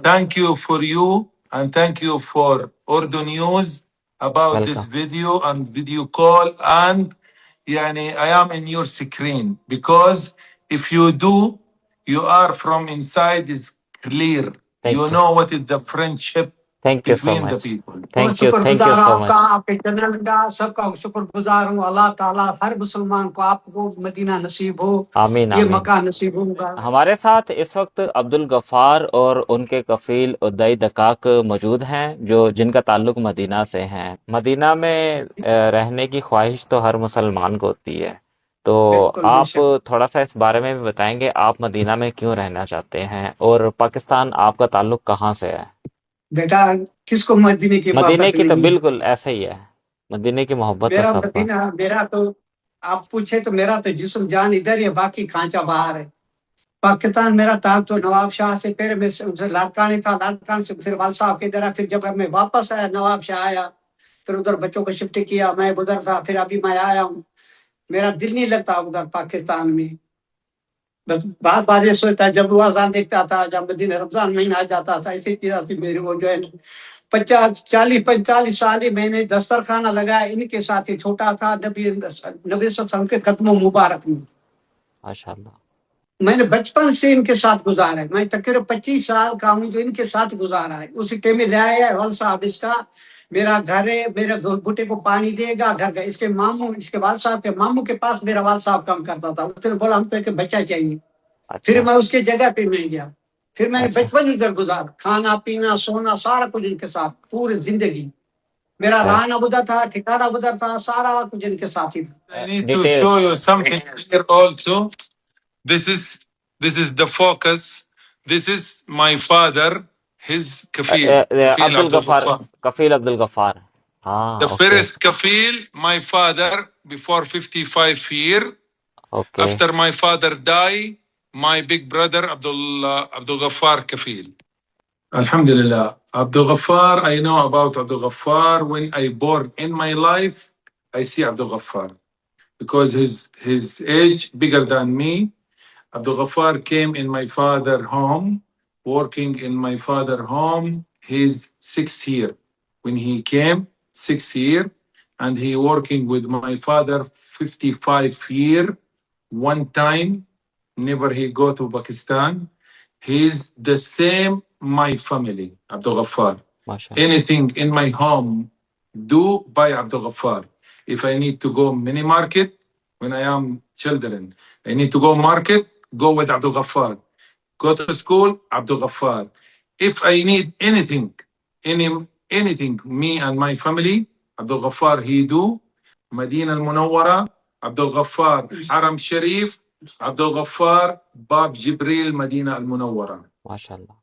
Thank you for you and thank you for Urdu News about this Welcome. video and video call. And I am in your screen because if you do, you are from inside is clear. You Thank you. know what is the friendship Thank you so between the much. people. Thank you. Thank you शुक्रगुजार so आपका, much. आपके channel का सबका शुक्रगुजार हूँ। अल्लाह ताला हर मुसलमान को आपको मदीना नसीब हो, आमीन ये आमीन। मक्का नसीब होगा। हमारे साथ इस वक्त अब्दुल गफ्फार और उनके कफील उदई दकाक मौजूद हैं जो जिनका ताल्लुक मदीना से है। मदीना में रहने की ख्वाहिश तो हर मुसलमान को होती है, तो बिल्कुल आप बेशक। थोड़ा सा इस बारे में भी बताएंगे आप मदीना में क्यों रहना चाहते हैं और पाकिस्तान आपका ताल्लुक कहाँ से है? बेटा किसको मदीने की मदीने मोहब्बत की तो नहीं है? बिल्कुल ऐसा ही है, मदीने की मोहब्बत तो मेरा सबको है। मदीना, मेरा तो आप पूछे तो मेरा तो जिस्म जान इधर ही है, बाकी खांचा बाहर है। पाकिस्तान मेरा था तो नवाब शाह से पहले मैं उनसे लाड़कानी था, लाड़कानी से फिर वाल साहब के इधर आया। फिर जब मैं वापस आया नवाब शाह आया, फिर उधर बच्चों को शिफ्ट किया, मैं उधर था, फिर अभी मैं आया हूँ। मेरा दिल नहीं लगता उधर पाकिस्तान में। बस बार बार ये सोचता है, जब वो अजान देखता था, जब दिन रमजान महीना आ जाता था, इसी तरह से मेरे वो जो है 45 साल ही मैंने दस्तरखाना लगाया इनके साथ ही। छोटा था नबी सल्लल्लाहु के कदमों मुबारक में। माशाल्लाह। मैंने बचपन से इनके साथ गुजारा है। मैं तकरीबन 25 साल का हूँ जो इनके साथ गुजारा है। उसी टाइम में ले आया है वाल साहब, इसका मेरा घर है, मेरे भुट्टे को पानी देगा घर का। इसके मामू, इसके वाल साहब के मामू के पास मेरा वाल साहब काम करता था। उसने बोला हमको एक बच्चा चाहिए। फिर अच्छा मैं उसके जगह पे मैं गया। फिर मैंने अच्छा बचपन उधर गुजारा, खाना पीना सोना सारा कुछ इनके साथ, पूरी जिंदगी। मेरा अच्छा। रहना उधर था, ठिकाना उधर था, सारा कुछ इनके साथ ही था। I need to detail show you something here also. This is the focus. This is my father, his kafil Abdul Abdul Ghaffar, Ghaffar. Kafil Abdul Ghaffar. हाँ The okay first kafil, my father, before 55 year. Okay. After my father died, my big brother Abdul Ghaffar kafil. Alhamdulillah. Abdul Ghaffar, I know about Abdul Ghaffar. When I born in my life, I see Abdul Ghaffar because his age bigger than me. Abdul Ghaffar came in my father home, working in my father home. He's 6 year. When he came, 6 year, and he working with my father 55 year. One time, never he go to Pakistan. He's the same my family, Abdul Ghaffar. माशाल्लाह। Anything in my home, do by Abdul Ghaffar. If I need to go mini market, when I am children, I need to go market, go with Abdul Ghaffar. Go to school, Abdul Ghaffar. If I need anything, anything, me and my family, Abdul Ghaffar he do. Medina al-Munawwara, Abdul Ghaffar, Haram Sharif, Abdul Ghaffar, Bab Jibril, Medina al-Munawwara. माशाल्लाह।